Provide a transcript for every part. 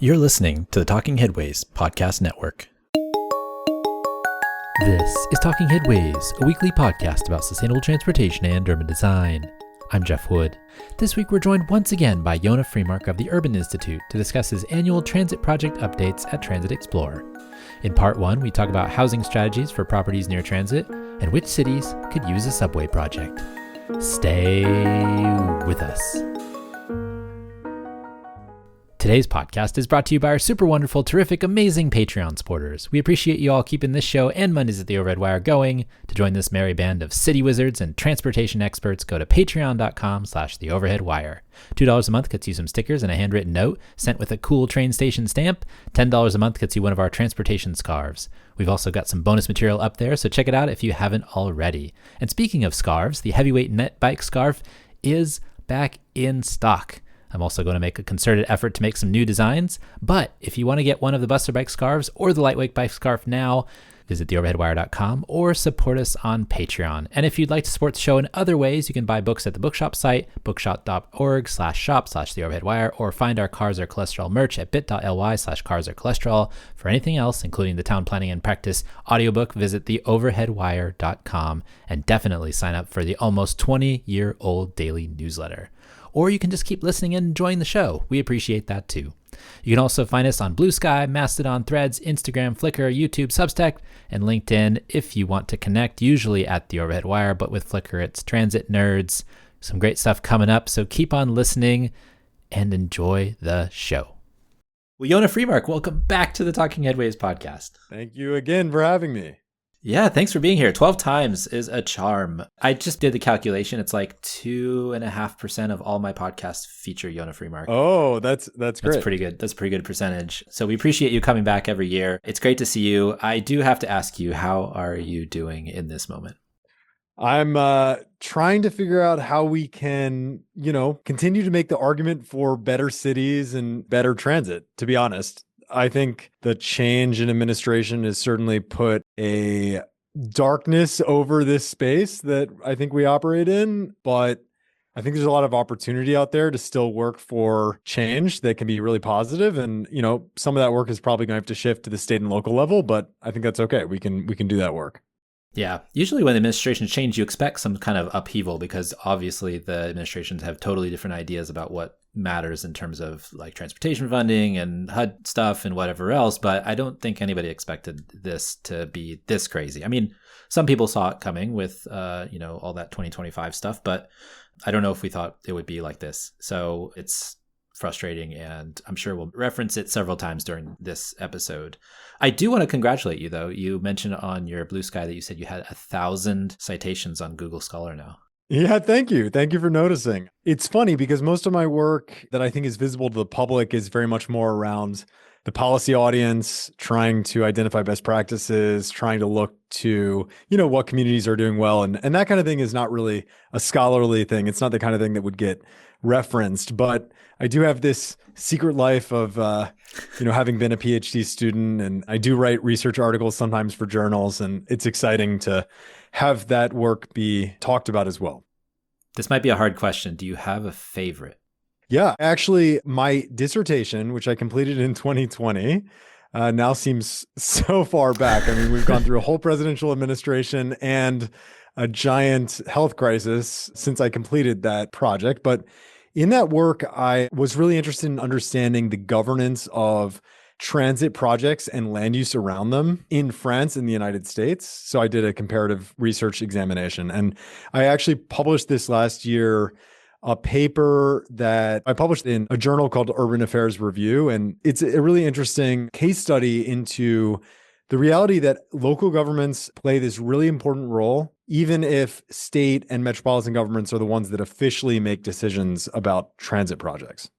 You're listening to the Talking Headways Podcast Network. This is Talking Headways, a weekly podcast about sustainable transportation and urban design. I'm Jeff Wood. This week we're joined once again by Yonah Freemark of the Urban Institute to discuss his annual transit project updates at Transit Explorer. In part one, we talk about housing strategies for properties near transit and which cities could use a subway project. Stay with us. Today's podcast is brought to you by our super wonderful, terrific, amazing Patreon supporters. We appreciate you all keeping this show and Mondays at the Overhead Wire going. To join this merry band of city wizards and transportation experts, go to patreon.com/theoverheadwire. $2 a month gets you some stickers and a handwritten note sent with a cool train station stamp. $10 a month gets you one of our transportation scarves. We've also got some bonus material up there, so check it out if you haven't already. And speaking of scarves, the heavyweight net bike scarf is back in stock. I'm also going to make a concerted effort to make some new designs, but if you want to get one of the Buster Bike scarves or the Lightweight Bike scarf now, visit theoverheadwire.com or support us on Patreon. And if you'd like to support the show in other ways, you can buy books at the bookshop site, bookshop.org/shop/theoverheadwire, or find our Cars Are Cholesterol merch at bit.ly/carsarcholesterol. For anything else, including the Town Planning and Practice audiobook, visit theoverheadwire.com and definitely sign up for the almost 20-year-old daily newsletter. Or you can just keep listening and enjoying the show. We appreciate that too. You can also find us on Blue Sky, Mastodon, Threads, Instagram, Flickr, YouTube, Substack, and LinkedIn if you want to connect, usually at the Overhead Wire, but with Flickr, it's Transit Nerds. Some great stuff coming up, so keep on listening and enjoy the show. Well, Yonah Freemark, welcome back to the Talking Headways podcast. Thank you again for having me. Yeah, thanks for being here. 12 times is a charm. I just did the calculation. It's like 2.5% of all my podcasts feature Yonah Freemark. Oh, that's great. That's pretty good. That's a pretty good percentage. So we appreciate you coming back every year. It's great to see you. I do have to ask you, how are you doing in this moment? I'm trying to figure out how we can, continue to make the argument for better cities and better transit, to be honest. I think the change in administration has certainly put a darkness over this space that I think we operate in, but I think there's a lot of opportunity out there to still work for change that can be really positive. And, some of that work is probably going to have to shift to the state and local level, but I think that's okay. We can do that work. Yeah. Usually when the administrations change, you expect some kind of upheaval because obviously the administrations have totally different ideas about what matters in terms of like transportation funding and HUD stuff and whatever else. But I don't think anybody expected this to be this crazy. I mean, some people saw it coming with, all that 2025 stuff, but I don't know if we thought it would be like this. So it's frustrating, and I'm sure we'll reference it several times during this episode. I do want to congratulate you, though. You mentioned on your Blue Sky that you said you had 1,000 citations on Google Scholar now. Yeah, thank you. Thank you for noticing. It's funny because most of my work that I think is visible to the public is very much more around the policy audience, trying to identify best practices, trying to look to, what communities are doing well. And that kind of thing is not really a scholarly thing. It's not the kind of thing that would get referenced, but I do have this secret life of, having been a PhD student, and I do write research articles sometimes for journals, and it's exciting to have that work be talked about as well. This might be a hard question. Do you have a favorite? Yeah, actually, my dissertation, which I completed in 2020, now seems so far back. I mean, we've gone through a whole presidential administration and a giant health crisis since I completed that project. But in that work, I was really interested in understanding the governance of transit projects and land use around them in France and the United States. So I did a comparative research examination. And I actually published this last year, a paper that I published in a journal called Urban Affairs Review. And it's a really interesting case study into the reality that local governments play this really important role, even if state and metropolitan governments are the ones that officially make decisions about transit projects.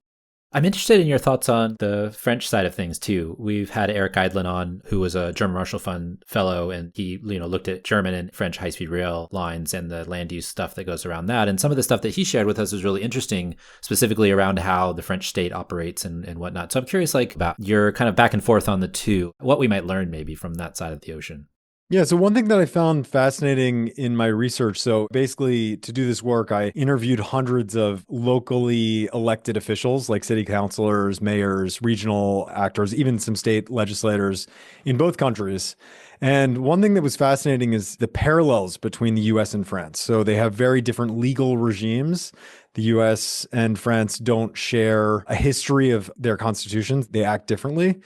I'm interested in your thoughts on the French side of things too. We've had Eric Eidlin on, who was a German Marshall Fund fellow, and he, looked at German and French high-speed rail lines and the land use stuff that goes around that. And some of the stuff that he shared with us was really interesting, specifically around how the French state operates and whatnot. So I'm curious, about your kind of back and forth on the two, what we might learn maybe from that side of the ocean. Yeah, so one thing that I found fascinating in my research, so basically to do this work, I interviewed hundreds of locally elected officials like city councilors, mayors, regional actors, even some state legislators in both countries. And one thing that was fascinating is the parallels between the US and France. So they have very different legal regimes. The US and France don't share a history of their constitutions, they act differently.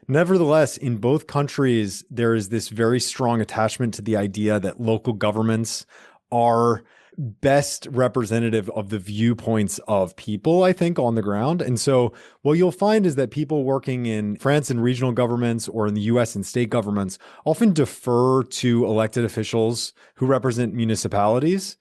Nevertheless, in both countries, there is this very strong attachment to the idea that local governments are best representative of the viewpoints of people, I think, on the ground. And so what you'll find is that people working in France in regional governments or in the US in state governments often defer to elected officials who represent municipalities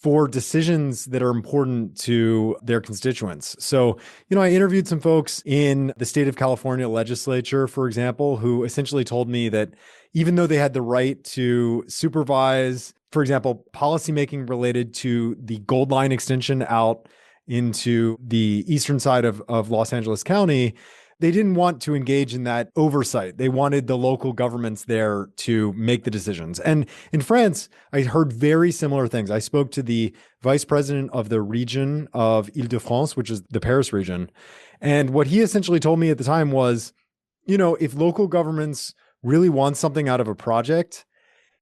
for decisions that are important to their constituents. So, I interviewed some folks in the state of California legislature, for example, who essentially told me that even though they had the right to supervise, for example, policymaking related to the Gold Line extension out into the eastern side of Los Angeles County, they didn't want to engage in that oversight. They wanted the local governments there to make the decisions. And in France, I heard very similar things. I spoke to the vice president of the region of Île-de-France, which is the Paris region. And what he essentially told me at the time was, if local governments really want something out of a project,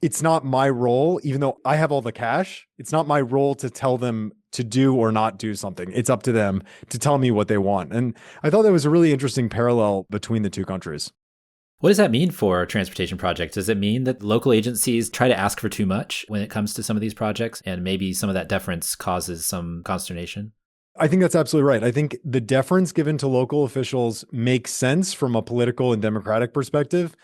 it's not my role, even though I have all the cash, it's not my role to tell them to do or not do something. It's up to them to tell me what they want. And I thought that was a really interesting parallel between the two countries. What does that mean for transportation projects? Does it mean that local agencies try to ask for too much when it comes to some of these projects, and maybe some of that deference causes some consternation? I think that's absolutely right. I think the deference given to local officials makes sense from a political and democratic perspective,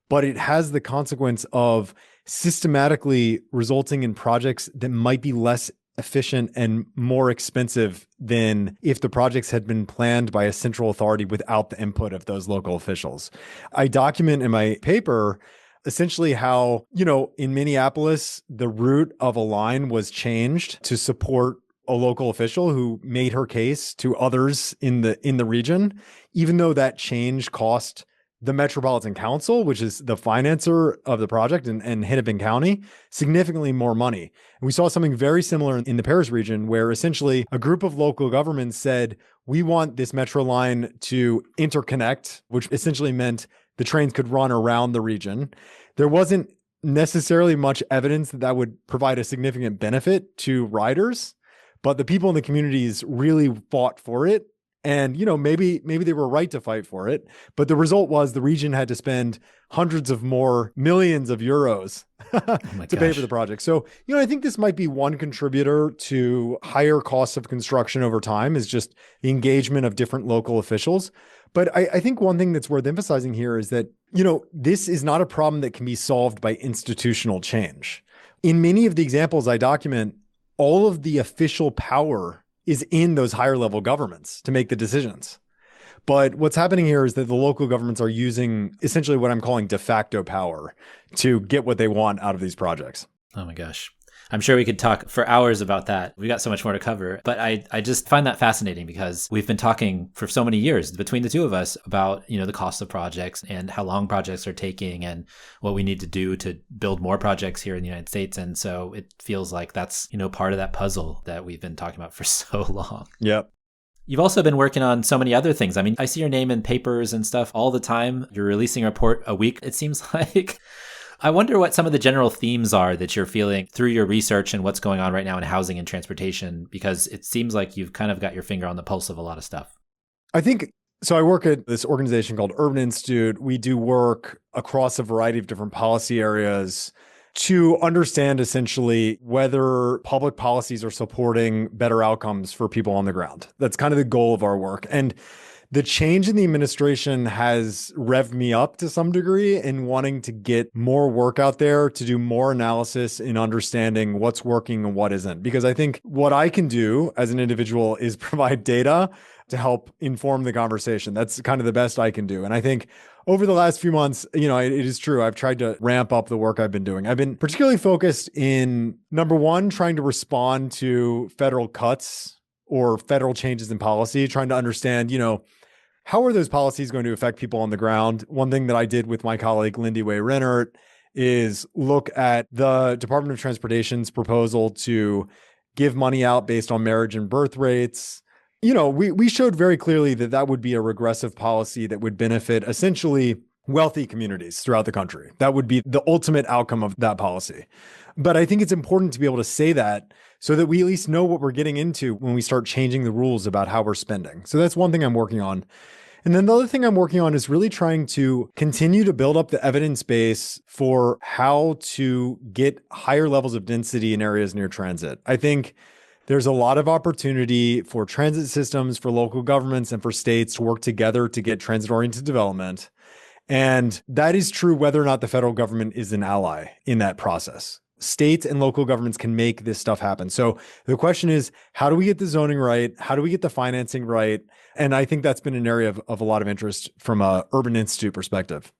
but it has the consequence of systematically resulting in projects that might be less efficient and more expensive than if the projects had been planned by a central authority without the input of those local officials. I document in my paper essentially how, in Minneapolis, the route of a line was changed to support a local official who made her case to others in the region, even though that change cost the Metropolitan Council, which is the financer of the project, and Hennepin County, significantly more money. And we saw something very similar in the Paris region, where essentially a group of local governments said, we want this metro line to interconnect, which essentially meant the trains could run around the region. There wasn't necessarily much evidence that that would provide a significant benefit to riders, but the people in the communities really fought for it. And, maybe they were right to fight for it, but the result was the region had to spend hundreds of more millions of euros to pay for the project. So, I think this might be one contributor to higher costs of construction over time, is just the engagement of different local officials. But I think one thing that's worth emphasizing here is that, this is not a problem that can be solved by institutional change. In many of the examples I document, all of the official power is in those higher level governments to make the decisions. But what's happening here is that the local governments are using essentially what I'm calling de facto power to get what they want out of these projects. Oh my gosh. I'm sure we could talk for hours about that. We've got so much more to cover, but I just find that fascinating because we've been talking for so many years between the two of us about, the cost of projects and how long projects are taking and what we need to do to build more projects here in the United States. And so it feels like that's, part of that puzzle that we've been talking about for so long. Yep. You've also been working on so many other things. I mean, I see your name in papers and stuff all the time. You're releasing a report a week, it seems like. I wonder what some of the general themes are that you're feeling through your research and what's going on right now in housing and transportation, because it seems like you've kind of got your finger on the pulse of a lot of stuff. I think so. I work at this organization called Urban Institute. We do work across a variety of different policy areas to understand essentially whether public policies are supporting better outcomes for people on the ground. That's kind of the goal of our work. And the change in the administration has revved me up to some degree in wanting to get more work out there, to do more analysis in understanding what's working and what isn't. Because I think what I can do as an individual is provide data to help inform the conversation. That's kind of the best I can do. And I think over the last few months, it is true, I've tried to ramp up the work I've been doing. I've been particularly focused in, number one, trying to respond to federal cuts or federal changes in policy, trying to understand, how are those policies going to affect people on the ground? One thing that I did with my colleague, Lindy Way Rennert, is look at the Department of Transportation's proposal to give money out based on marriage and birth rates. We showed very clearly that that would be a regressive policy that would benefit essentially wealthy communities throughout the country. That would be the ultimate outcome of that policy. But I think it's important to be able to say that so that we at least know what we're getting into when we start changing the rules about how we're spending. So that's one thing I'm working on. And then the other thing I'm working on is really trying to continue to build up the evidence base for how to get higher levels of density in areas near transit. I think there's a lot of opportunity for transit systems, for local governments, and for states to work together to get transit-oriented development. And that is true whether or not the federal government is an ally in that process. States and local governments can make this stuff happen. So the question is, how do we get the zoning right? How do we get the financing right? And I think that's been an area of a lot of interest from a Urban Institute perspective.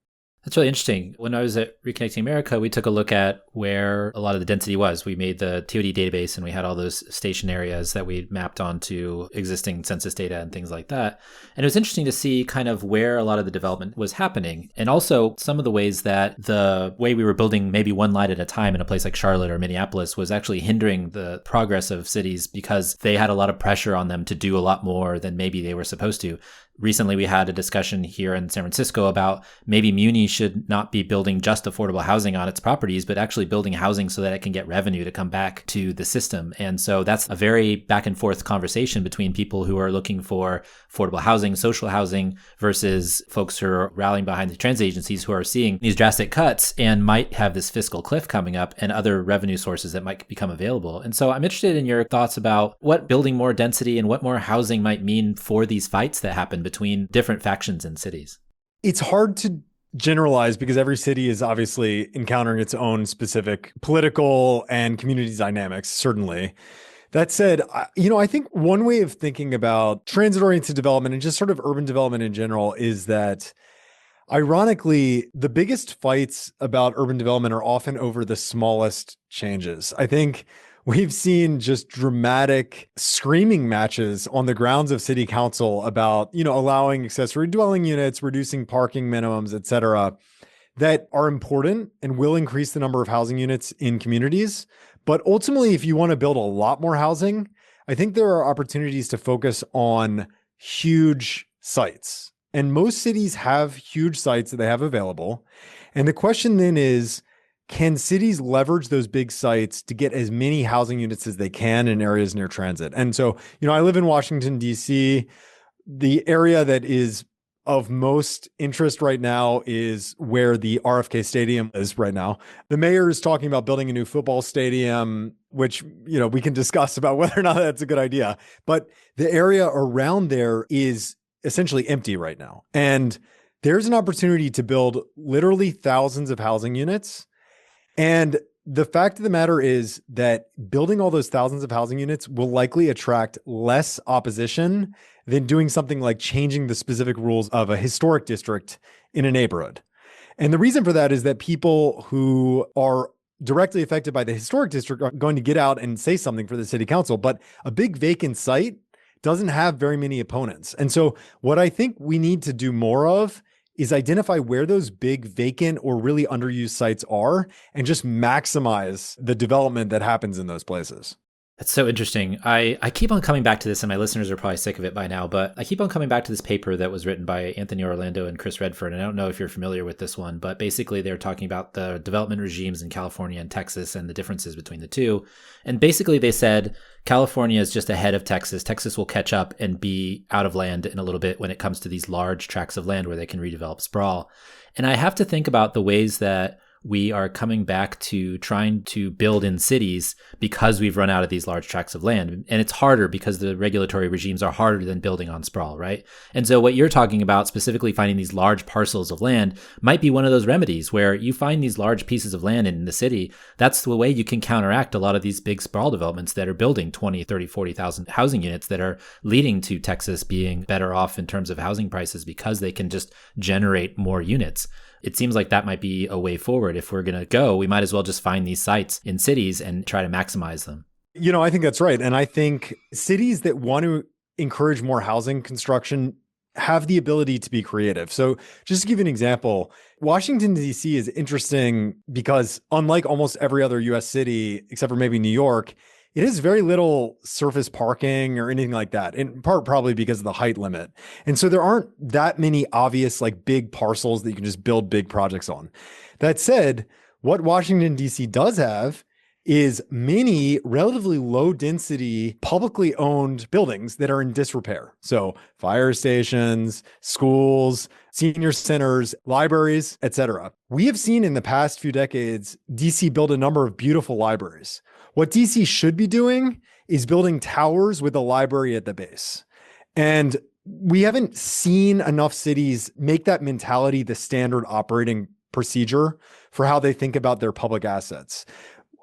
That's really interesting. When I was at Reconnecting America, we took a look at where a lot of the density was. We made the TOD database and we had all those station areas that we mapped onto existing census data and things like that. And it was interesting to see kind of where a lot of the development was happening. And also some of the ways that the way we were building maybe one line at a time in a place like Charlotte or Minneapolis was actually hindering the progress of cities because they had a lot of pressure on them to do a lot more than maybe they were supposed to. Recently, we had a discussion here in San Francisco about maybe Muni should not be building just affordable housing on its properties, but actually building housing so that it can get revenue to come back to the system. And so that's a very back and forth conversation between people who are looking for affordable housing, social housing, versus folks who are rallying behind the transit agencies who are seeing these drastic cuts and might have this fiscal cliff coming up and other revenue sources that might become available. And so I'm interested in your thoughts about what building more density and what more housing might mean for these fights that happen between different factions in cities. It's hard to generalize because every city is obviously encountering its own specific political and community dynamics, certainly. That said, I think one way of thinking about transit-oriented development and just sort of urban development in general is that, ironically, the biggest fights about urban development are often over the smallest changes. I think we've seen just dramatic screaming matches on the grounds of city council about, allowing accessory dwelling units, reducing parking minimums, et cetera, that are important and will increase the number of housing units in communities. But ultimately, if you want to build a lot more housing, I think there are opportunities to focus on huge sites. And most cities have huge sites that they have available. And the question then is, can cities leverage those big sites to get as many housing units as they can in areas near transit? And so, I live in Washington, D.C. The area that is of most interest right now is where the RFK Stadium is right now. The mayor is talking about building a new football stadium, which, we can discuss about whether or not that's a good idea. But the area around there is essentially empty right now. And there's an opportunity to build literally thousands of housing units. And the fact of the matter is that building all those thousands of housing units will likely attract less opposition than doing something like changing the specific rules of a historic district in a neighborhood. And the reason for that is that people who are directly affected by the historic district are going to get out and say something for the city council. But a big vacant site doesn't have very many opponents. And so what I think we need to do more of is identify where those big vacant or really underused sites are and just maximize the development that happens in those places. That's so interesting. I keep on coming back to this, and my listeners are probably sick of it by now, but I keep on coming back to this paper that was written by Anthony Orlando and Chris Redford. And I don't know if you're familiar with this one, but basically they're talking about the development regimes in California and Texas and the differences between the two. And basically they said California is just ahead of Texas. Texas will catch up and be out of land in a little bit when it comes to these large tracts of land where they can redevelop sprawl. And I have to think about the ways that we are coming back to trying to build in cities because we've run out of these large tracts of land. And it's harder because the regulatory regimes are harder than building on sprawl, right? And so what you're talking about, specifically finding these large parcels of land, might be one of those remedies where you find these large pieces of land in the city. That's the way you can counteract a lot of these big sprawl developments that are building 20, 30, 40,000 housing units that are leading to Texas being better off in terms of housing prices because they can just generate more units. It seems like that might be a way forward. If we're going to go, we might as well just find these sites in cities and try to maximize them. I think that's right. And I think cities that want to encourage more housing construction have the ability to be creative. So just to give you an example, Washington, D.C. is interesting because unlike almost every other US city, except for maybe New York, it has very little surface parking or anything like that, in part probably because of the height limit. And so there aren't that many obvious like big parcels that you can just build big projects on. That said, what Washington, D.C. does have is many relatively low density publicly owned buildings that are in disrepair. So fire stations, schools, senior centers, libraries, etc. We have seen in the past few decades, DC build a number of beautiful libraries. What DC should be doing is building towers with a library at the base. And we haven't seen enough cities make that mentality the standard operating procedure for how they think about their public assets.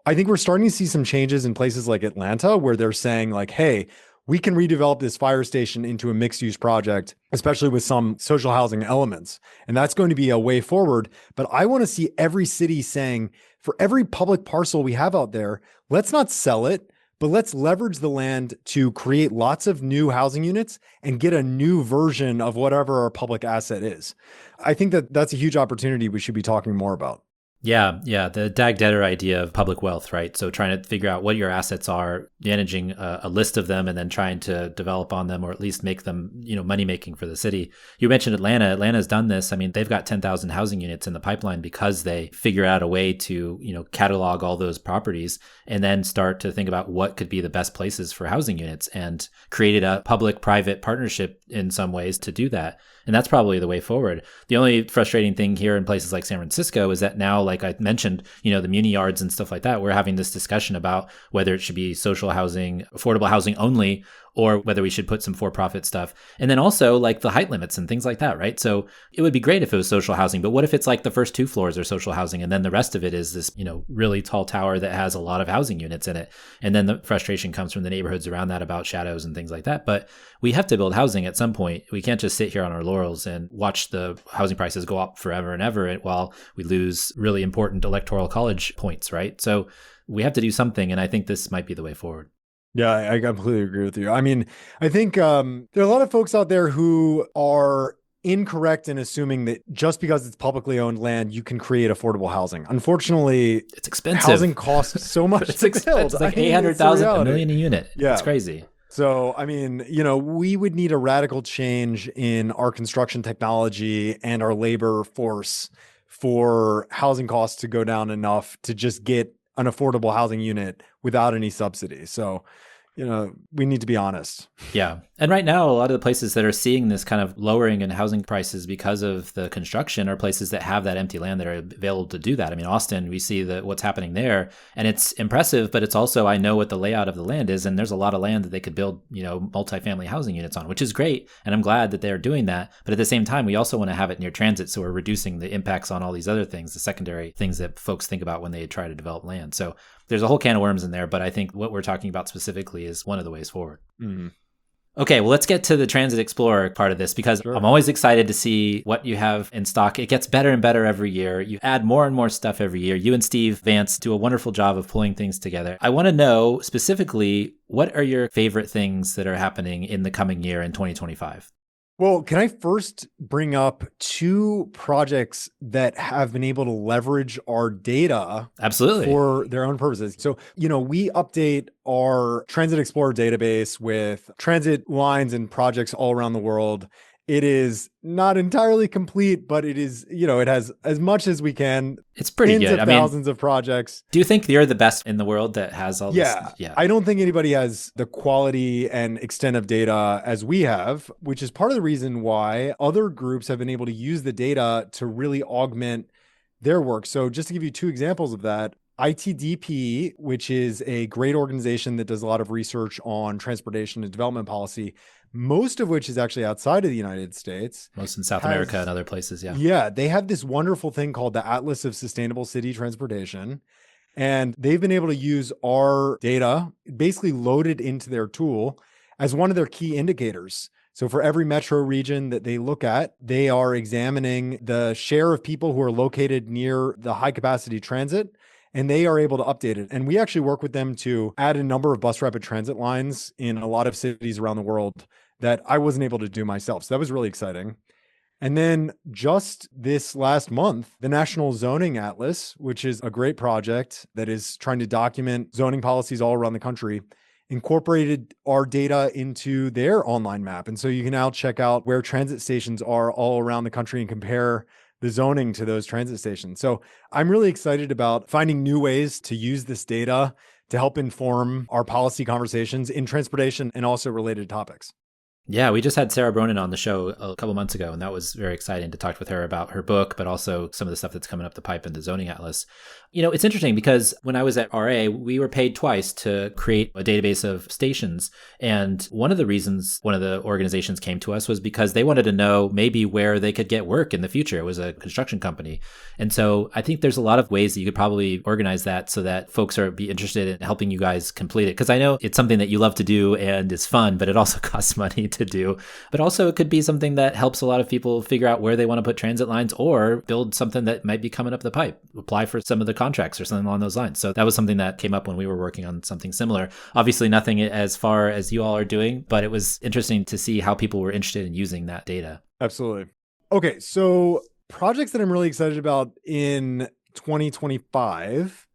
I think we're starting to see some changes in places like Atlanta where they're saying like, hey, we can redevelop this fire station into a mixed use project, especially with some social housing elements. And that's going to be a way forward. But I want to see every city saying, for every public parcel we have out there, let's not sell it, but let's leverage the land to create lots of new housing units and get a new version of whatever our public asset is. I think that that's a huge opportunity we should be talking more about. Yeah, the DAG debtor idea of public wealth, right? So trying to figure out what your assets are, managing a list of them, and then trying to develop on them, or at least make them, money making for the city. You mentioned Atlanta. Atlanta's done this. I mean, they've got 10,000 housing units in the pipeline because they figure out a way to, catalog all those properties and then start to think about what could be the best places for housing units, and created a public-private partnership in some ways to do that. And that's probably the way forward. The only frustrating thing here in places like San Francisco is that now, like I mentioned, the muni yards and stuff like that, we're having this discussion about whether it should be social housing, affordable housing only, or whether we should put some for-profit stuff. And then also like the height limits and things like that, right? So it would be great if it was social housing, but what if it's like the first 2 floors are social housing and then the rest of it is this, really tall tower that has a lot of housing units in it. And then the frustration comes from the neighborhoods around that about shadows and things like that. But we have to build housing at some point. We can't just sit here on our laurels and watch the housing prices go up forever and ever while we lose really important electoral college points, right? So we have to do something. And I think this might be the way forward. Yeah, I completely agree with you. I mean, I think there are a lot of folks out there who are incorrect in assuming that just because it's publicly owned land, you can create affordable housing. Unfortunately, it's expensive. Housing costs so much to build. It's like 800,000, $1 million a unit. Yeah. It's crazy. So, I mean, we would need a radical change in our construction technology and our labor force for housing costs to go down enough to just get an affordable housing unit without any subsidy. So, we need to be honest. Yeah. And right now, a lot of the places that are seeing this kind of lowering in housing prices because of the construction are places that have that empty land that are available to do that. I mean, Austin, we see what's happening there, and it's impressive, but it's also, I know what the layout of the land is, and there's a lot of land that they could build, multifamily housing units on, which is great. And I'm glad that they're doing that. But at the same time, we also want to have it near transit. So we're reducing the impacts on all these other things, the secondary things that folks think about when they try to develop land. So there's a whole can of worms in there, but I think what we're talking about specifically is one of the ways forward. Mm-hmm. Okay, well, let's get to the Transit Explorer part of this, because Sure. I'm always excited to see what you have in stock. It gets better and better every year. You add more and more stuff every year. You and Steve Vance do a wonderful job of pulling things together. I want to know specifically, what are your favorite things that are happening in the coming year in 2025? Well, can I first bring up 2 projects that have been able to leverage our data Absolutely for their own purposes? So, we update our Transit Explorer database with transit lines and projects all around the world. It is not entirely complete, but it is, it has as much as we can. It's pretty tens good. Of thousands of projects. Do you think you're the best in the world that has all this? Yeah. I don't think anybody has the quality and extent of data as we have, which is part of the reason why other groups have been able to use the data to really augment their work. So just to give you 2 examples of that, ITDP, which is a great organization that does a lot of research on transportation and development policy, most of which is actually outside of the United States. Most in South America and other places, yeah. Yeah, they have this wonderful thing called the Atlas of Sustainable City Transportation. And they've been able to use our data, basically loaded into their tool, as one of their key indicators. So for every metro region that they look at, they are examining the share of people who are located near the high capacity transit, and they are able to update it. And we actually work with them to add a number of bus rapid transit lines in a lot of cities around the world that I wasn't able to do myself. So that was really exciting. And then just this last month, the National Zoning Atlas, which is a great project that is trying to document zoning policies all around the country, incorporated our data into their online map. And so you can now check out where transit stations are all around the country and compare the zoning to those transit stations. So I'm really excited about finding new ways to use this data to help inform our policy conversations in transportation and also related topics. Yeah, we just had Sarah Bronin on the show a couple months ago, and that was very exciting to talk with her about her book, but also some of the stuff that's coming up the pipe in the Zoning Atlas. You know, it's interesting because when I was at RA, we were paid twice to create a database of stations. And one of the reasons one of the organizations came to us was because they wanted to know maybe where they could get work in the future. It was a construction company. And so I think there's a lot of ways that you could probably organize that so that folks are be interested in helping you guys complete it. Because I know it's something that you love to do and is fun, but it also costs money to do. But also it could be something that helps a lot of people figure out where they want to put transit lines or build something that might be coming up the pipe, apply for some of the contracts or something along those lines. So that was something that came up when we were working on something similar. Obviously nothing as far as you all are doing, but it was interesting to see how people were interested in using that data. Absolutely. Okay, so projects that I'm really excited about in 2025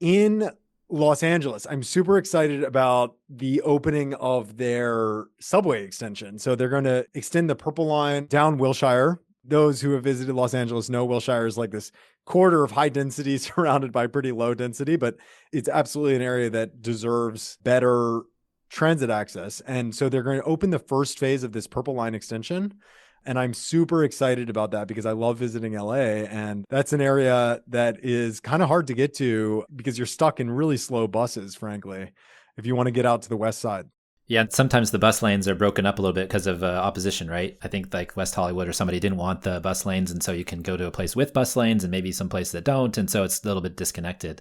in Los Angeles. I'm super excited about the opening of their subway extension. So they're going to extend the Purple Line down Wilshire. Those who have visited Los Angeles know Wilshire is like this corridor of high density surrounded by pretty low density, but it's absolutely an area that deserves better transit access. And so they're going to open the first phase of this Purple Line extension. And I'm super excited about that because I love visiting LA. And that's an area that is kind of hard to get to because you're stuck in really slow buses, frankly, if you want to get out to the west side. Yeah, sometimes the bus lanes are broken up a little bit because of opposition, right? I think like West Hollywood or somebody didn't want the bus lanes. And so you can go to a place with bus lanes and maybe some place that don't. And so it's a little bit disconnected.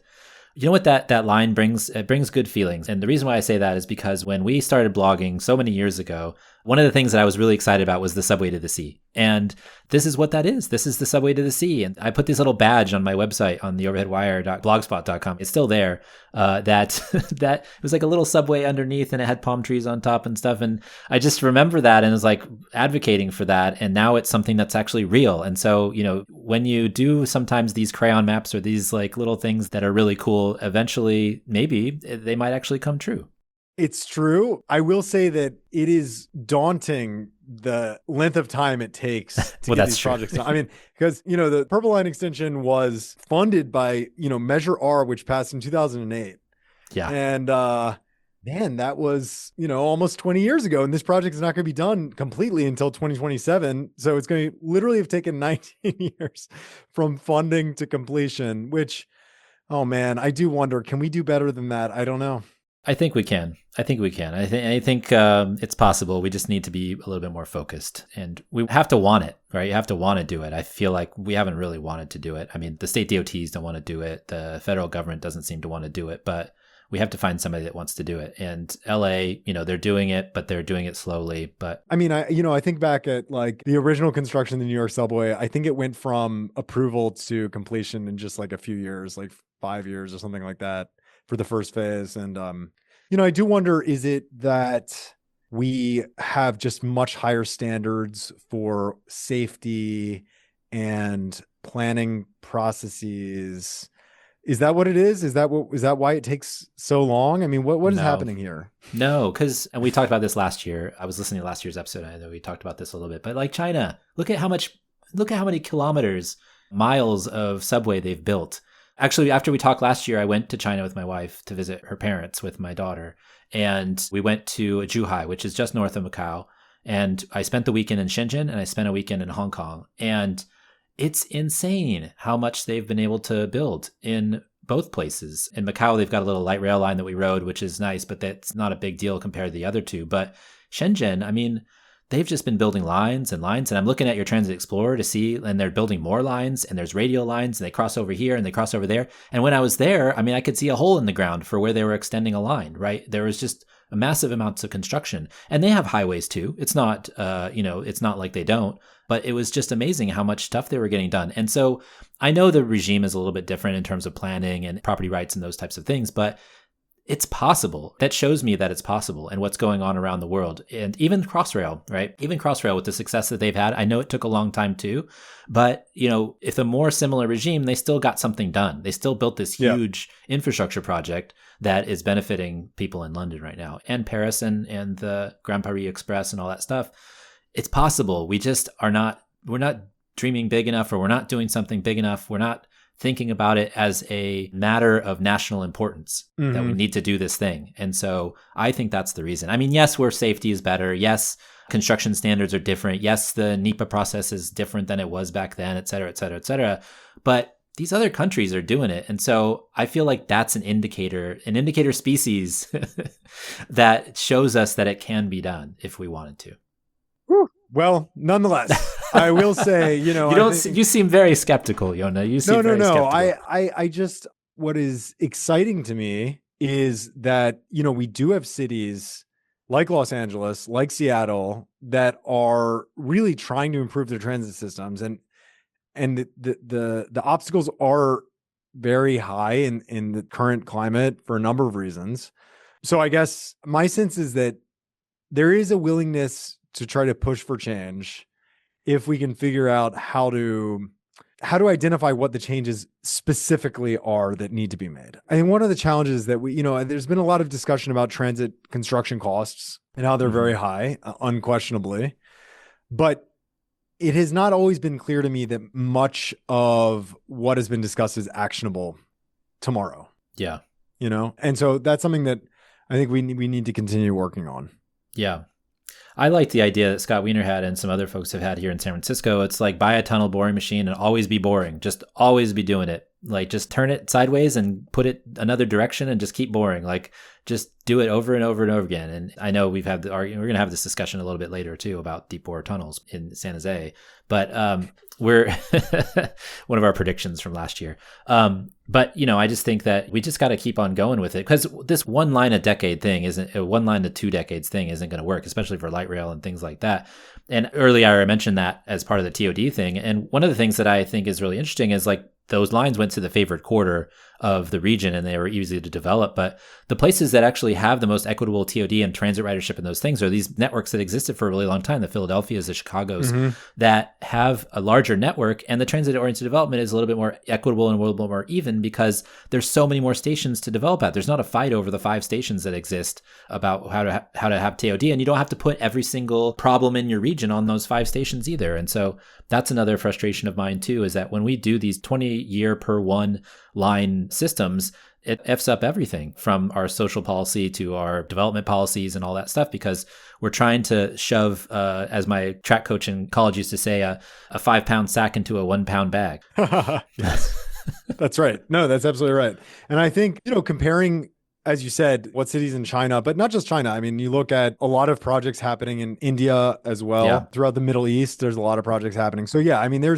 You know what that line brings? It brings good feelings. And the reason why I say that is because when we started blogging so many years ago, one of the things that I was really excited about was the subway to the sea. And this is what that is. This is the subway to the sea. And I put this little badge on my website on the overheadwire.blogspot.com. It's still there. That it was like a little subway underneath and it had palm trees on top and stuff. And I just remember that and was like advocating for that. And now it's something that's actually real. And so, you know, when you do sometimes these crayon maps or these like little things that are really cool, eventually maybe they might actually come true. It's true. I will say that it is daunting the length of time it takes to get these projects done. I mean, because, you know, the Purple Line extension was funded by, you know, Measure R, which passed in 2008. Yeah. And man, that was, you know, almost 20 years ago. And this project is not going to be done completely until 2027. So it's going to literally have taken 19 years from funding to completion, which, oh man, I do wonder, can we do better than that? I don't know. I think we can. I think it's possible. We just need to be a little bit more focused and we have to want it, right? You have to want to do it. I feel like we haven't really wanted to do it. I mean, the state DOTs don't want to do it. The federal government doesn't seem to want to do it, but we have to find somebody that wants to do it. And LA, you know, they're doing it, but they're doing it slowly. But I mean, I think back at like the original construction of the New York subway, I think it went from approval to completion in just like a few years, like 5 years or something like that for the first phase. And, you know, I do wonder, is it that we have just much higher standards for safety and planning processes? Is that what it is? Is that why it takes so long? I mean, what is happening here? No, and we talked about this last year. I was listening to last year's episode. I know we talked about this a little bit, but like China, look at how many kilometers, miles of subway they've built. Actually, after we talked last year, I went to China with my wife to visit her parents with my daughter. And we went to Zhuhai, which is just north of Macau. And I spent the weekend in Shenzhen and I spent a weekend in Hong Kong. And it's insane how much they've been able to build in both places. In Macau, they've got a little light rail line that we rode, which is nice, but that's not a big deal compared to the other two. But Shenzhen, I mean, they've just been building lines and lines. And I'm looking at your Transit Explorer to see, and they're building more lines and there's radial lines and they cross over here and they cross over there. And when I was there, I mean, I could see a hole in the ground for where they were extending a line, right? There was just a massive amounts of construction and they have highways too. It's not, it's not like they don't, but it was just amazing how much stuff they were getting done. And so I know the regime is a little bit different in terms of planning and property rights and those types of things, but it's possible. That shows me that it's possible and what's going on around the world. And even Crossrail, right? Even Crossrail with the success that they've had, I know it took a long time too, but if a more similar regime, they still got something done. They still built this huge infrastructure project that is benefiting people in London right now, and Paris and the Grand Paris Express and all that stuff. It's possible. We're not dreaming big enough, or we're not doing something big enough. We're not thinking about it as a matter of national importance that we need to do this thing. And so I think that's the reason. I mean, yes, where safety is better. Yes, construction standards are different. Yes, the NEPA process is different than it was back then, et cetera, et cetera, et cetera. But these other countries are doing it. And so I feel like that's an indicator species that shows us that it can be done if we wanted to. Well, nonetheless, I will say, you seem very skeptical, Yonah. You seem very skeptical. I just, what is exciting to me is that, we do have cities like Los Angeles, like Seattle, that are really trying to improve their transit systems. And the obstacles are very high in the current climate for a number of reasons. So I guess my sense is that there is a willingness to try to push for change if we can figure out how to identify what the changes specifically are that need to be made. I think one of the challenges that there's been a lot of discussion about transit construction costs and how they're very high, unquestionably, but it has not always been clear to me that much of what has been discussed is actionable tomorrow. Yeah. And so that's something that I think we need to continue working on. Yeah. I like the idea that Scott Wiener had and some other folks have had here in San Francisco. It's like buy a tunnel boring machine and always be boring. Just always be doing it. Like just turn it sideways and put it another direction and just keep boring. Like just do it over and over and over again. And I know we're going to have this discussion a little bit later too about deep bore tunnels in San Jose, but we're one of our predictions from last year. But I just think that we just got to keep on going with it, because this 1 line a decade thing isn't a 1 line to 2 decades thing isn't going to work, especially for light rail and things like that. And earlier I mentioned that as part of the TOD thing. And one of the things that I think is really interesting is like those lines went to the favored quarter of the region and they were easy to develop. But the places that actually have the most equitable TOD and transit ridership and those things are these networks that existed for a really long time, the Philadelphias, the Chicagos, that have a larger network, and the transit-oriented development is a little bit more equitable and a little bit more even because there's so many more stations to develop at. There's not a fight over the 5 stations that exist about how to have TOD, and you don't have to put every single problem in your region on those 5 stations either. And so that's another frustration of mine too, is that when we do these 20-year per 1 line systems, it F's up everything from our social policy to our development policies and all that stuff, because we're trying to shove, as my track coach in college used to say, a 5-pound sack into a 1-pound bag. Yes, that's right. No, that's absolutely right. And I think, comparing, as you said, what cities in China, but not just China. I mean, you look at a lot of projects happening in India as well. Throughout the Middle East, there's a lot of projects happening. So yeah, I mean, there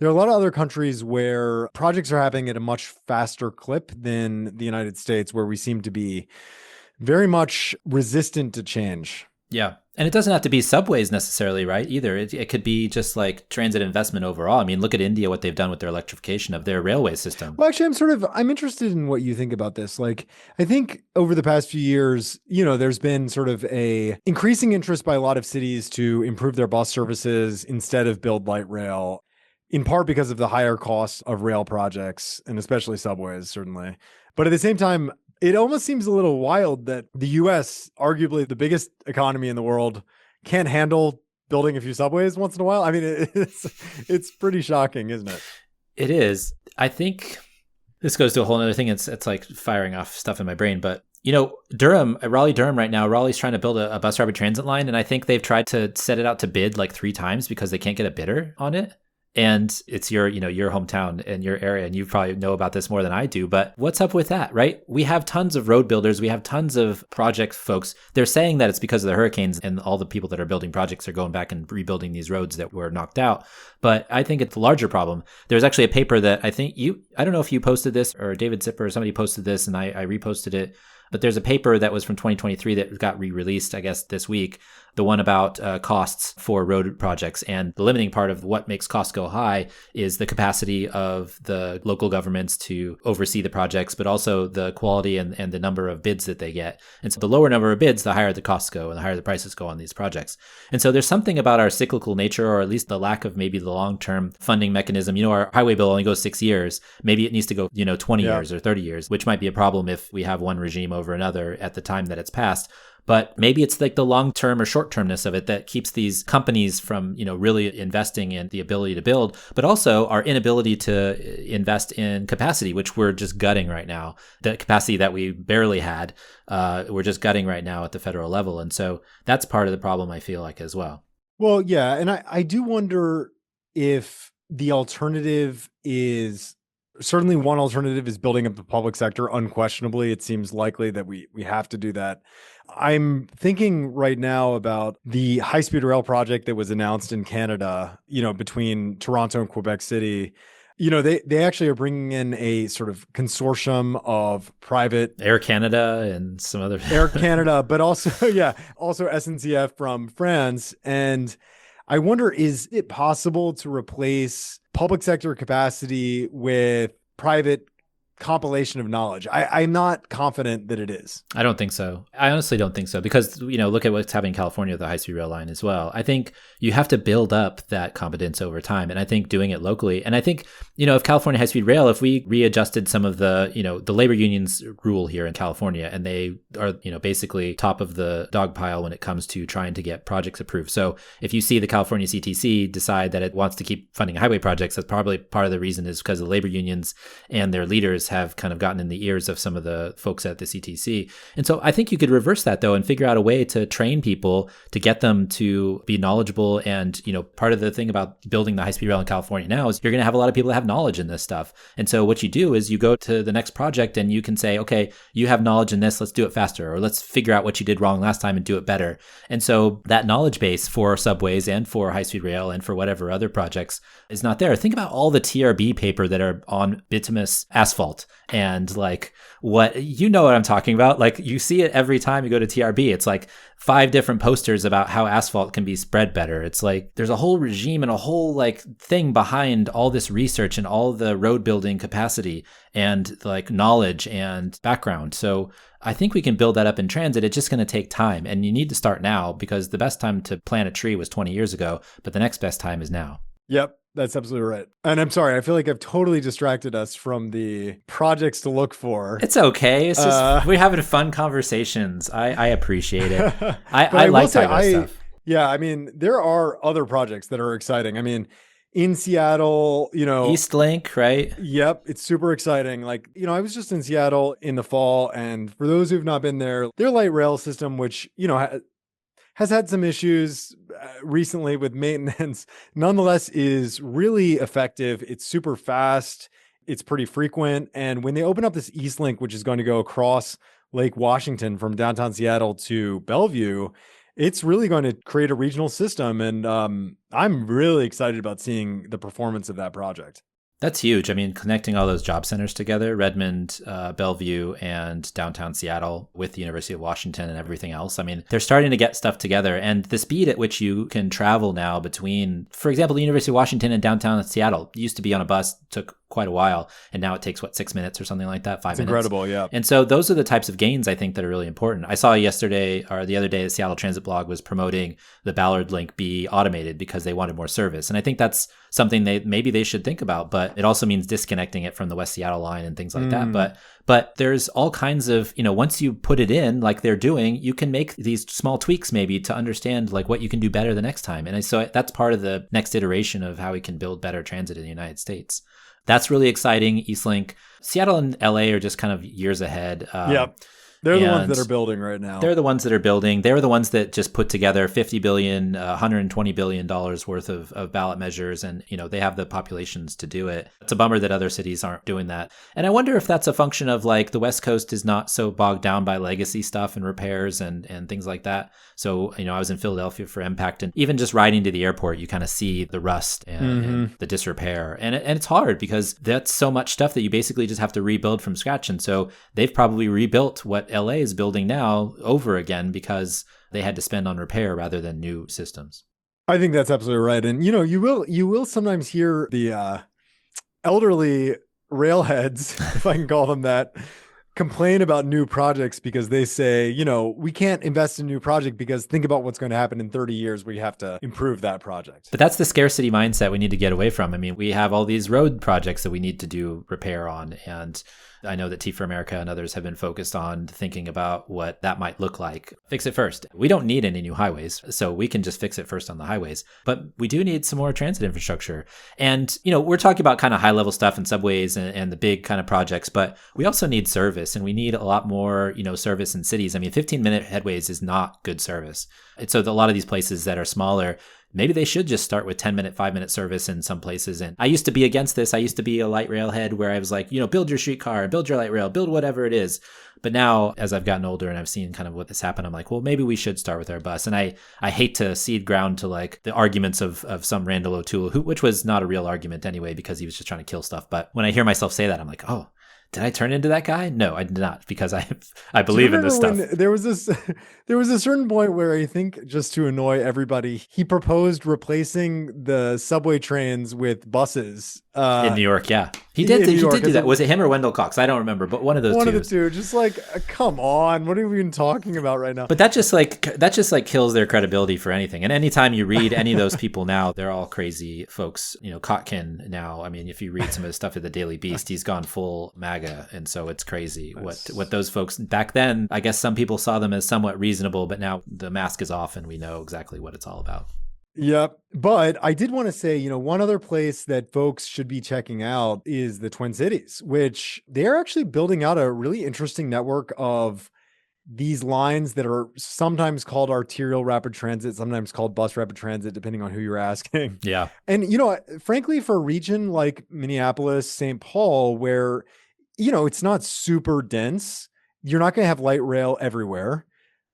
are a lot of other countries where projects are happening at a much faster clip than the United States, where we seem to be very much resistant to change. Yeah. And it doesn't have to be subways necessarily, right? Either. It could be just like transit investment overall. I mean, look at India, what they've done with their electrification of their railway system. Well, actually, I'm interested in what you think about this. Like, I think over the past few years, there's been sort of a increasing interest by a lot of cities to improve their bus services instead of build light rail, in part because of the higher costs of rail projects, and especially subways, certainly. But at the same time, it almost seems a little wild that the US, arguably the biggest economy in the world, can't handle building a few subways once in a while. I mean, it's pretty shocking, isn't it? It is. I think this goes to a whole other thing. It's like firing off stuff in my brain. But, Raleigh-Durham right now, Raleigh's trying to build a bus rapid transit line. And I think they've tried to set it out to bid like 3 times because they can't get a bidder on it. And it's your hometown and your area, and you probably know about this more than I do, but what's up with that, right? We have tons of road builders. We have tons of project folks. They're saying that it's because of the hurricanes and all the people that are building projects are going back and rebuilding these roads that were knocked out. But I think it's a larger problem. There's actually a paper that I don't know if you posted this or David Zipper or somebody posted this and I reposted it. But there's a paper that was from 2023 that got re-released, I guess, this week the one about costs for road projects. And the limiting part of what makes costs go high is the capacity of the local governments to oversee the projects, but also the quality and the number of bids that they get. And so the lower number of bids, the higher the costs go and the higher the prices go on these projects. And so there's something about our cyclical nature, or at least the lack of maybe the long-term funding mechanism. Our highway bill only goes 6 years. Maybe it needs to go, 20 years or 30 years, which might be a problem if we have one regime over another at the time that it's passed. But maybe it's like the long-term or short-termness of it that keeps these companies from, really investing in the ability to build, but also our inability to invest in capacity, which we're just gutting right now. The capacity that we barely had, we're just gutting right now at the federal level. And so that's part of the problem, I feel like, as well. Well, yeah. And I do wonder if the alternative is, certainly one alternative is building up the public sector. Unquestionably, it seems likely that we have to do that. I'm thinking right now about the high-speed rail project that was announced in Canada, between Toronto and Quebec City. They actually are bringing in a sort of consortium of private Air Canada and some other Air Canada, but also SNCF from France. And I wonder, is it possible to replace public sector capacity with private compilation of knowledge? I'm not confident that it is. I don't think so. I honestly don't think so, because, look at what's happening in California with the high-speed rail line as well. I think you have to build up that competence over time. And I think doing it locally, and I think, if California high-speed rail, if we readjusted some of the, the labor unions rule here in California, and they are, basically top of the dog pile when it comes to trying to get projects approved. So if you see the California CTC decide that it wants to keep funding highway projects, that's probably part of the reason is because the labor unions and their leaders have kind of gotten in the ears of some of the folks at the CTC. And so I think you could reverse that, though, and figure out a way to train people to get them to be knowledgeable. And, part of the thing about building the high-speed rail in California now is you're going to have a lot of people that have knowledge in this stuff. And so what you do is you go to the next project and you can say, okay, you have knowledge in this, let's do it faster, or let's figure out what you did wrong last time and do it better. And so that knowledge base for subways and for high-speed rail and for whatever other projects is not there. Think about all the TRB paper that are on bituminous asphalt. And like what I'm talking about, like you see it every time you go to TRB. It's like 5 different posters about how asphalt can be spread better. It's like there's a whole regime and a whole like thing behind all this research and all the road building capacity and like knowledge and background. So I think we can build that up in transit. It's just going to take time, and you need to start now, because the best time to plant a tree was 20 years ago, but the next best time is now. Yep. That's absolutely right. And I'm sorry, I feel like I've totally distracted us from the projects to look for. It's okay. It's just we're having fun conversations. I appreciate it. I like talking about stuff. Yeah, I mean, there are other projects that are exciting. I mean, in Seattle, East Link, right? Yep, it's super exciting. Like, I was just in Seattle in the fall, and for those who've not been there, their light rail system, which, has had some issues recently with maintenance, nonetheless is really effective. It's super fast. It's pretty frequent. And when they open up this East Link, which is going to go across Lake Washington from downtown Seattle to Bellevue, it's really going to create a regional system. And I'm really excited about seeing the performance of that project. That's huge. I mean, connecting all those job centers together, Redmond, Bellevue, and downtown Seattle with the University of Washington and everything else. I mean, they're starting to get stuff together. And the speed at which you can travel now between, for example, the University of Washington and downtown Seattle used to be on a bus, took quite a while. And now it takes, 6 minutes or something like that, 5 minutes. Incredible, yeah. And so those are the types of gains I think that are really important. I saw yesterday or the other day, the Seattle Transit blog was promoting the Ballard Link be automated because they wanted more service. And I think that's something maybe they should think about, but it also means disconnecting it from the West Seattle line and things like that. But there's all kinds of, once you put it in like they're doing, you can make these small tweaks maybe to understand like what you can do better the next time. And so that's part of the next iteration of how we can build better transit in the United States. That's really exciting. Eastlink. Seattle and LA are just kind of years ahead. Yep. They're the ones that are building right now. They're the ones that are building. They're the ones that just put together $50 billion, $120 billion worth of ballot measures. And, they have the populations to do it. It's a bummer that other cities aren't doing that. And I wonder if that's a function of like the West Coast is not so bogged down by legacy stuff and repairs and things like that. So, I was in Philadelphia for Impact, and even just riding to the airport, you kind of see the rust and the disrepair. And it's hard because that's so much stuff that you basically just have to rebuild from scratch. And so they've probably rebuilt what LA is building now over again because they had to spend on repair rather than new systems. I think that's absolutely right. And you will sometimes hear the elderly railheads, if I can call them that, complain about new projects because they say, we can't invest in a new project because think about what's going to happen in 30 years. We have to improve that project. But that's the scarcity mindset we need to get away from. I mean, we have all these road projects that we need to do repair on. And I know that T4America and others have been focused on thinking about what that might look like. Fix it first. We don't need any new highways, so we can just fix it first on the highways. But we do need some more transit infrastructure. And, we're talking about kind of high level stuff and subways and the big kind of projects, but we also need service, and we need a lot more, service in cities. I mean, 15-minute headways is not good service. And so a lot of these places that are smaller, maybe they should just start with 10-minute, 5-minute service in some places. And I used to be against this. I used to be a light rail head where I was like, build your streetcar, build your light rail, build whatever it is. But now, as I've gotten older and I've seen kind of what has happened, I'm like, well, maybe we should start with our bus. And I hate to cede ground to like the arguments of some Randall O'Toole, which was not a real argument anyway, because he was just trying to kill stuff. But when I hear myself say that, I'm like, oh, did I turn into that guy? No, I did not, because I believe in this stuff. There was a certain point where I think, just to annoy everybody, he proposed replacing the subway trains with buses. In New York, yeah. He did do that. Was it him or Wendell Cox? I don't remember, but one of those two. One of the two. Just like, come on, what are we even talking about right now? But that just like kills their credibility for anything. And anytime you read any of those people now, they're all crazy folks. Kotkin now, I mean, if you read some of the stuff at the Daily Beast, he's gone full MAGA. And so it's crazy what those folks back then, I guess some people saw them as somewhat reasonable, but now the mask is off and we know exactly what it's all about. Yep. But I did want to say, one other place that folks should be checking out is the Twin Cities, which they're actually building out a really interesting network of these lines that are sometimes called arterial rapid transit, sometimes called bus rapid transit, depending on who you're asking. Yeah. And, frankly, for a region like Minneapolis, St. Paul, where, it's not super dense, you're not going to have light rail everywhere.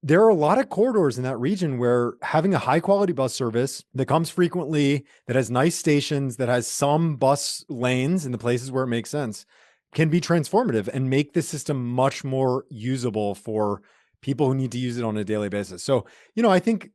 There are a lot of corridors in that region where having a high quality bus service that comes frequently, that has nice stations, that has some bus lanes in the places where it makes sense, can be transformative and make the system much more usable for people who need to use it on a daily basis. So, I think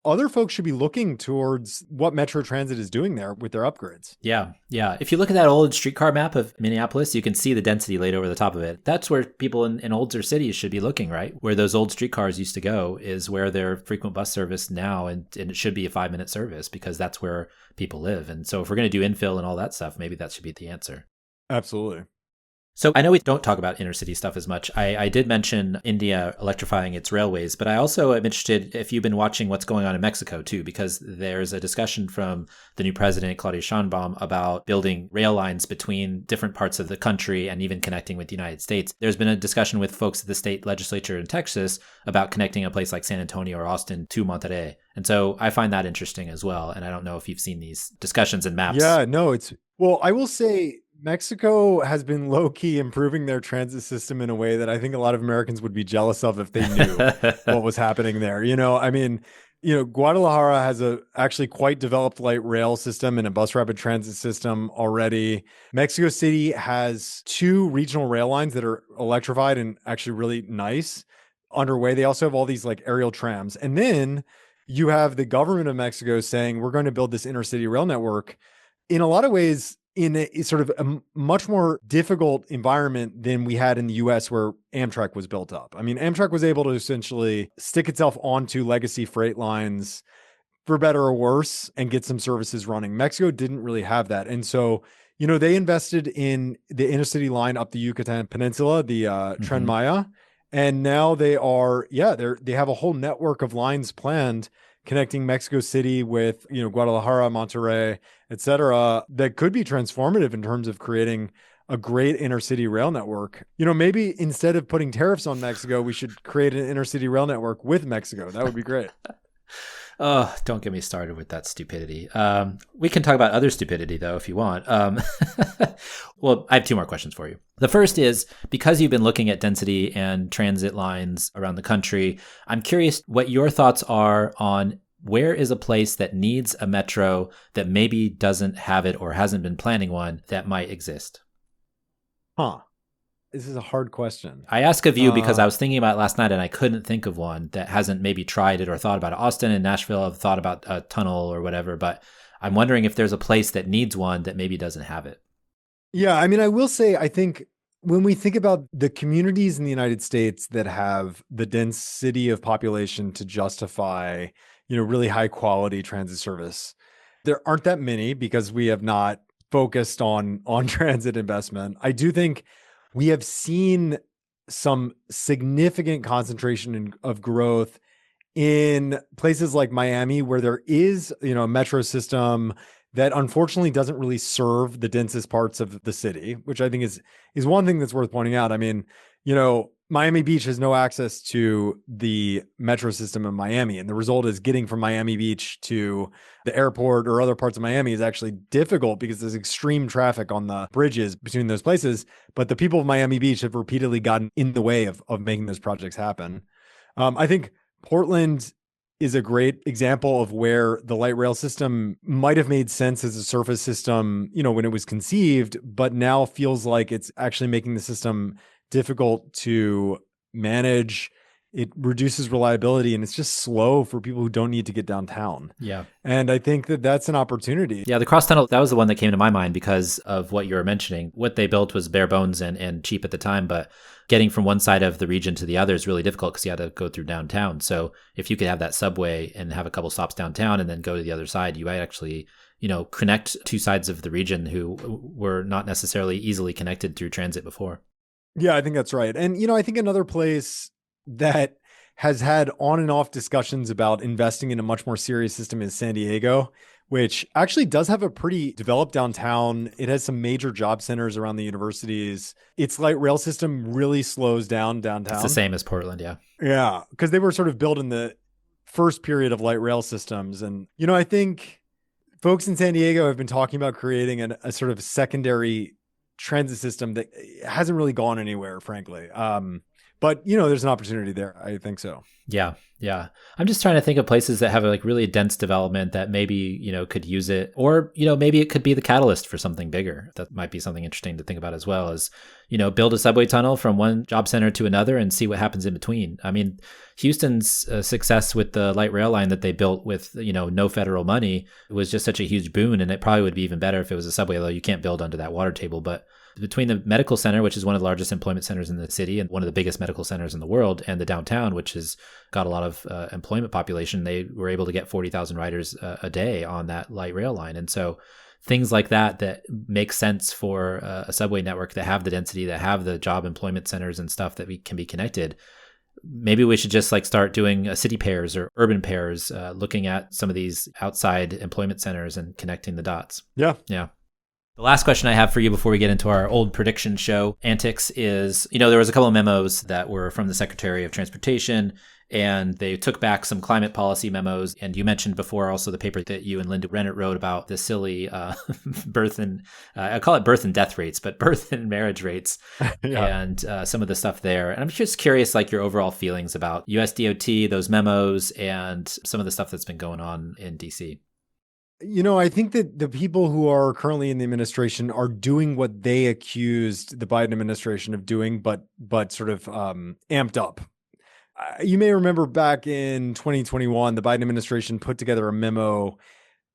other folks should be looking towards what Metro Transit is doing there with their upgrades. Yeah. If you look at that old streetcar map of Minneapolis, you can see the density laid over the top of it. That's where people in older cities should be looking, right? Where those old streetcars used to go is where their frequent bus service now, and it should be a 5-minute service because that's where people live. And so if we're going to do infill and all that stuff, maybe that should be the answer. Absolutely. So I know we don't talk about inner city stuff as much. I did mention India electrifying its railways, but I also am interested if you've been watching what's going on in Mexico too, because there's a discussion from the new president, Claudia Sheinbaum, about building rail lines between different parts of the country and even connecting with the United States. There's been a discussion with folks at the state legislature in Texas about connecting a place like San Antonio or Austin to Monterrey. And so I find that interesting as well. And I don't know if you've seen these discussions and maps. Yeah, no, well, I will say Mexico has been low-key improving their transit system in a way that I think a lot of Americans would be jealous of if they knew what was happening there. I mean, Guadalajara has a actually quite developed light rail system and a bus rapid transit system already. Mexico City has 2 regional rail lines that are electrified and actually really nice underway. They also have all these like aerial trams. And then you have the government of Mexico saying, we're going to build this intercity rail network. In a lot of ways, in a sort of a much more difficult environment than we had in the US where Amtrak was built up. I mean, Amtrak was able to essentially stick itself onto legacy freight lines for better or worse and get some services running. Mexico didn't really have that. And so, they invested in the intercity line up the Yucatan Peninsula, the Tren Maya. And now they have a whole network of lines planned connecting Mexico City with, Guadalajara, Monterrey, et cetera, that could be transformative in terms of creating a great intercity rail network. Maybe instead of putting tariffs on Mexico, we should create an intercity rail network with Mexico. That would be great. Oh, don't get me started with that stupidity. We can talk about other stupidity, though, if you want. Well, I have 2 more questions for you. The first is, because you've been looking at density and transit lines around the country, I'm curious what your thoughts are on where is a place that needs a metro that maybe doesn't have it or hasn't been planning one that might exist? This is a hard question. I ask of you because I was thinking about it last night and I couldn't think of one that hasn't maybe tried it or thought about it. Austin and Nashville have thought about a tunnel or whatever, but I'm wondering if there's a place that needs one that maybe doesn't have it. Yeah, I mean, I will say, I think when we think about the communities in the United States that have the density of population to justify, really high quality transit service, there aren't that many because we have not focused on transit investment. I do think we have seen some significant concentration of growth in places like Miami, where there is, a metro system that unfortunately doesn't really serve the densest parts of the city, which I think is one thing that's worth pointing out. I mean, Miami Beach has no access to the metro system in Miami, and the result is getting from Miami Beach to the airport or other parts of Miami is actually difficult because there's extreme traffic on the bridges between those places. But the people of Miami Beach have repeatedly gotten in the way of making those projects happen. I think Portland is a great example of where the light rail system might have made sense as a surface system, when it was conceived, but now feels like it's actually making the system difficult to manage. It reduces reliability and it's just slow for people who don't need to get downtown. Yeah. And I think that that's an opportunity. Yeah, the cross tunnel, that was the one that came to my mind because of what you were mentioning. What they built was bare bones and cheap at the time, but getting from one side of the region to the other is really difficult because you had to go through downtown. So if you could have that subway and have a couple stops downtown and then go to the other side, you might actually, connect two sides of the region who were not necessarily easily connected through transit before. Yeah, I think that's right. And, I think another place that has had on and off discussions about investing in a much more serious system is San Diego, which actually does have a pretty developed downtown. It has some major job centers around the universities. Its light rail system really slows down downtown. It's the same as Portland, yeah. Yeah, because they were sort of built in the first period of light rail systems. And, I think folks in San Diego have been talking about creating a sort of secondary transit system that hasn't really gone anywhere, frankly. But, there's an opportunity there. I think so. Yeah. Yeah. I'm just trying to think of places that have like really dense development that maybe, could use it, or, maybe it could be the catalyst for something bigger. That might be something interesting to think about as well as, build a subway tunnel from one job center to another and see what happens in between. I mean, Houston's success with the light rail line that they built with, no federal money was just such a huge boon. And it probably would be even better if it was a subway, although you can't build under that water table. But between the medical center, which is one of the largest employment centers in the city and one of the biggest medical centers in the world, and the downtown, which has got a lot of employment population, they were able to get 40,000 riders a day on that light rail line. And so things like that make sense for a subway network that have the density, that have the job employment centers and stuff that we can be connected. Maybe we should just like start doing city pairs or urban pairs, looking at some of these outside employment centers and connecting the dots. Yeah. Yeah. The last question I have for you before we get into our old prediction show antics is, there was a couple of memos that were from the Secretary of Transportation, and they took back some climate policy memos. And you mentioned before also the paper that you and Linda Rennert wrote about the silly birth and, I call it birth and death rates, but birth and marriage rates and some of the stuff there. And I'm just curious, like your overall feelings about USDOT, those memos, and some of the stuff that's been going on in DC. I think that the people who are currently in the administration are doing what they accused the Biden administration of doing, but sort of amped up. You may remember back in 2021, the Biden administration put together a memo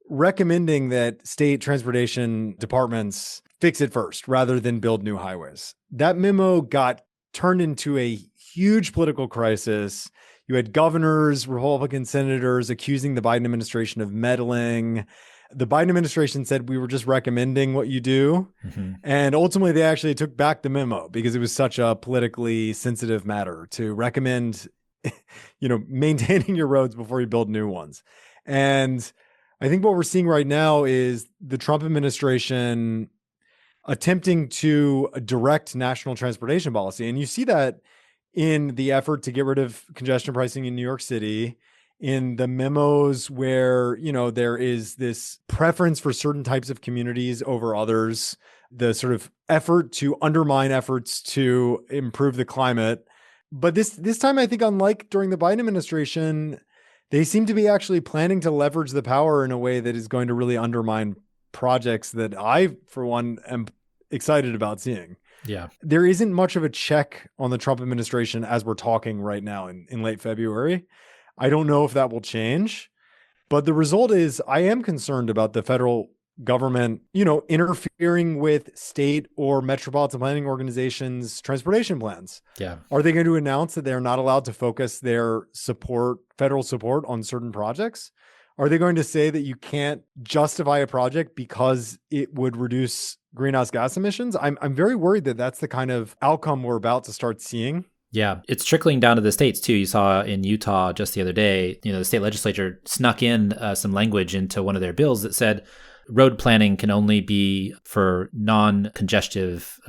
recommending that state transportation departments fix it first rather than build new highways. That memo got turned into a huge political crisis. You had governors, Republican senators accusing the Biden administration of meddling. The Biden administration said, we were just recommending what you do. Mm-hmm. And ultimately, they actually took back the memo because it was such a politically sensitive matter to recommend, maintaining your roads before you build new ones. And I think what we're seeing right now is the Trump administration attempting to direct national transportation policy. And you see that in the effort to get rid of congestion pricing in New York City, in the memos where, there is this preference for certain types of communities over others, the sort of effort to undermine efforts to improve the climate. But this time, I think, unlike during the Biden administration, they seem to be actually planning to leverage the power in a way that is going to really undermine projects that I, for one, am excited about seeing. Yeah. There isn't much of a check on the Trump administration as we're talking right now in late February. I don't know if that will change, but the result is I am concerned about the federal government, interfering with state or metropolitan planning organizations' transportation plans. Yeah. Are they going to announce that they're not allowed to focus their federal support on certain projects? Are they going to say that you can't justify a project because it would reduce greenhouse gas emissions? I'm very worried that that's the kind of outcome we're about to start seeing. Yeah, it's trickling down to the states too. You saw in Utah just the other day, the state legislature snuck in some language into one of their bills that said road planning can only be for non-congestive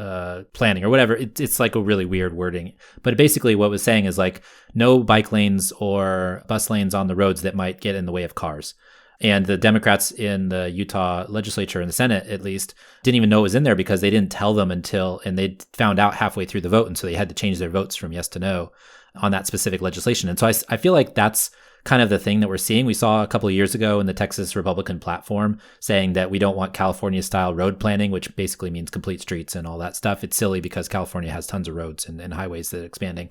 planning or whatever. It's like a really weird wording. But basically what it was saying is like no bike lanes or bus lanes on the roads that might get in the way of cars. And the Democrats in the Utah legislature, in the Senate at least, didn't even know it was in there because they didn't tell them and they found out halfway through the vote. And so they had to change their votes from yes to no on that specific legislation. And so I feel like that's kind of the thing that we're seeing. We saw a couple of years ago in the Texas Republican platform saying that we don't want California style road planning, which basically means complete streets and all that stuff. It's silly because California has tons of roads and highways that are expanding.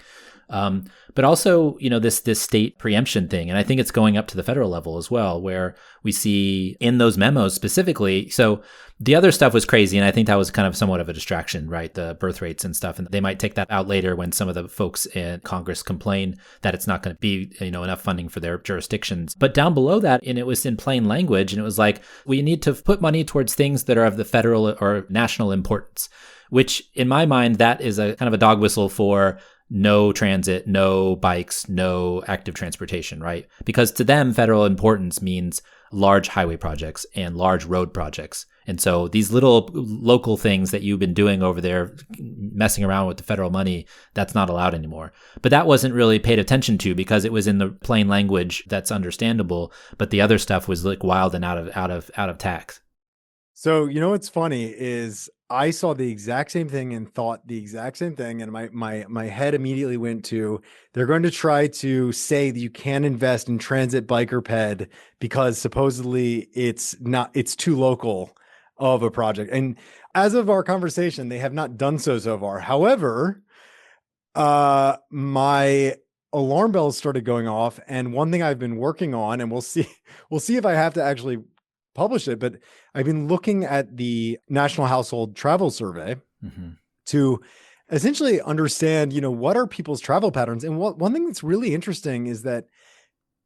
But also, this state preemption thing. And I think it's going up to the federal level as well, where we see in those memos specifically. So the other stuff was crazy. And I think that was kind of somewhat of a distraction, right? The birth rates and stuff. And they might take that out later when some of the folks in Congress complain that it's not going to be, enough funding for their jurisdictions. But down below that, and it was in plain language, and it was like, we need to put money towards things that are of the federal or national importance, which in my mind, that is a kind of a dog whistle for no transit, no bikes, no active transportation, right? Because to them, federal importance means large highway projects and large road projects. And so these little local things that you've been doing over there, messing around with the federal money, that's not allowed anymore. But that wasn't really paid attention to because it was in the plain language that's understandable. But the other stuff was like wild and out of tax. So, what's funny is I saw the exact same thing and thought the exact same thing. And my head immediately went to, they're going to try to say that you can't invest in transit biker ped because supposedly it's too local of a project. And as of our conversation, they have not done so far. However, my alarm bells started going off. And one thing I've been working on, and we'll see if I have to actually publish it, but I've been looking at the National Household Travel Survey to essentially understand, what are people's travel patterns. And one thing that's really interesting is that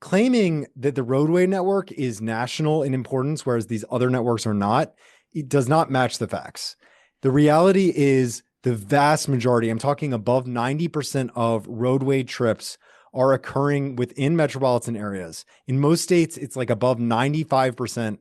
claiming that the roadway network is national in importance, whereas these other networks are not, it does not match the facts. The reality is the vast majority, I'm talking above 90% of roadway trips are occurring within metropolitan areas. In most states, it's like above 95%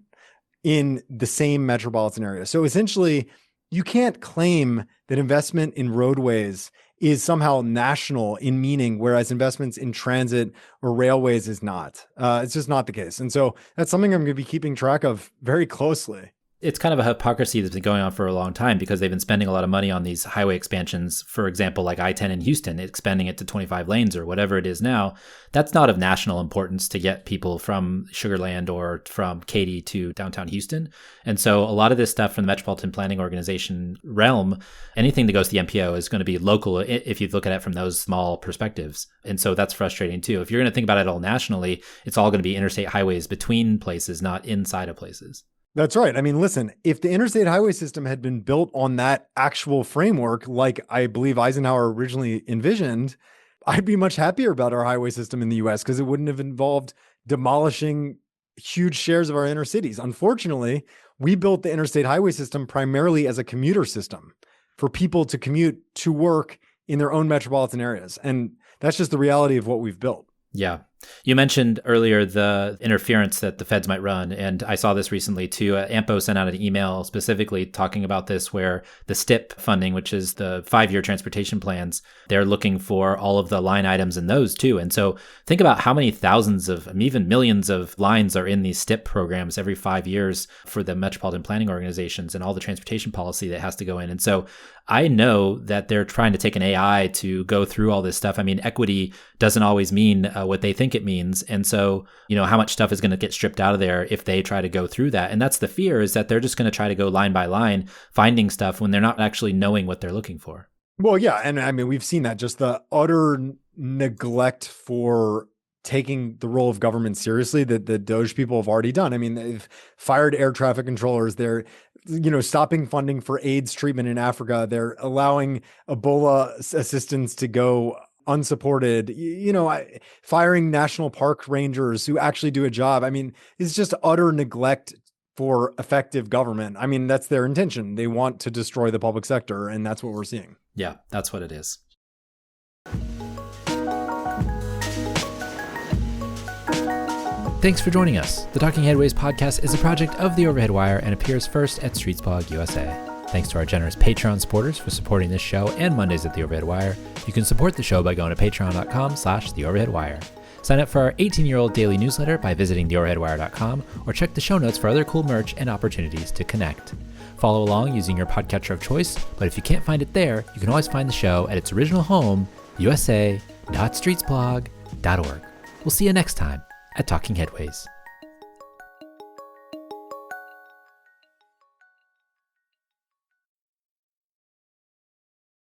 in the same metropolitan area. So essentially, you can't claim that investment in roadways is somehow national in meaning, whereas investments in transit or railways is not. It's just not the case. And so that's something I'm going to be keeping track of very closely. It's kind of a hypocrisy that's been going on for a long time because they've been spending a lot of money on these highway expansions. For example, like I-10 in Houston, expanding it to 25 lanes or whatever it is now. That's not of national importance to get people from Sugar Land or from Katy to downtown Houston. And so a lot of this stuff from the Metropolitan Planning Organization realm, anything that goes to the MPO is going to be local if you look at it from those small perspectives. And so that's frustrating too. If you're going to think about it all nationally, it's all going to be interstate highways between places, not inside of places. That's right. I mean, listen, if the interstate highway system had been built on that actual framework, like I believe Eisenhower originally envisioned, I'd be much happier about our highway system in the US because it wouldn't have involved demolishing huge shares of our inner cities. Unfortunately, we built the interstate highway system primarily as a commuter system for people to commute to work in their own metropolitan areas. And that's just the reality of what we've built. Yeah. You mentioned earlier the interference that the feds might run, and I saw this recently too. AMPO sent out an email specifically talking about this, where the STIP funding, which is the 5-year transportation plans, they're looking for all of the line items in those too. And so think about how many thousands of, even millions of lines are in these STIP programs every 5 years for the metropolitan planning organizations and all the transportation policy that has to go in. And so I know that they're trying to take an AI to go through all this stuff. I mean, equity doesn't always mean what they think think it means. And so, how much stuff is going to get stripped out of there if they try to go through that. And that's the fear, is that they're just going to try to go line by line, finding stuff when they're not actually knowing what they're looking for. Well, yeah. And I mean, we've seen that, just the utter neglect for taking the role of government seriously that the Doge people have already done. I mean, they've fired air traffic controllers. They're, stopping funding for AIDS treatment in Africa. They're allowing Ebola assistance to go unsupported, firing national park rangers who actually do a job. I mean, it's just utter neglect for effective government. I mean, that's their intention. They want to destroy the public sector, and that's what we're seeing. Yeah, that's what it is. Thanks for joining us. The Talking Headways podcast is a project of The Overhead Wire and appears first at Streetsblog USA. Thanks to our generous Patreon supporters for supporting this show and Mondays at The Overhead Wire. You can support the show by going to patreon.com/TheOverheadWire. Sign up for our 18-year-old daily newsletter by visiting TheOverheadWire.com, or check the show notes for other cool merch and opportunities to connect. Follow along using your podcatcher of choice, but if you can't find it there, you can always find the show at its original home, usa.streetsblog.org. We'll see you next time at Talking Headways.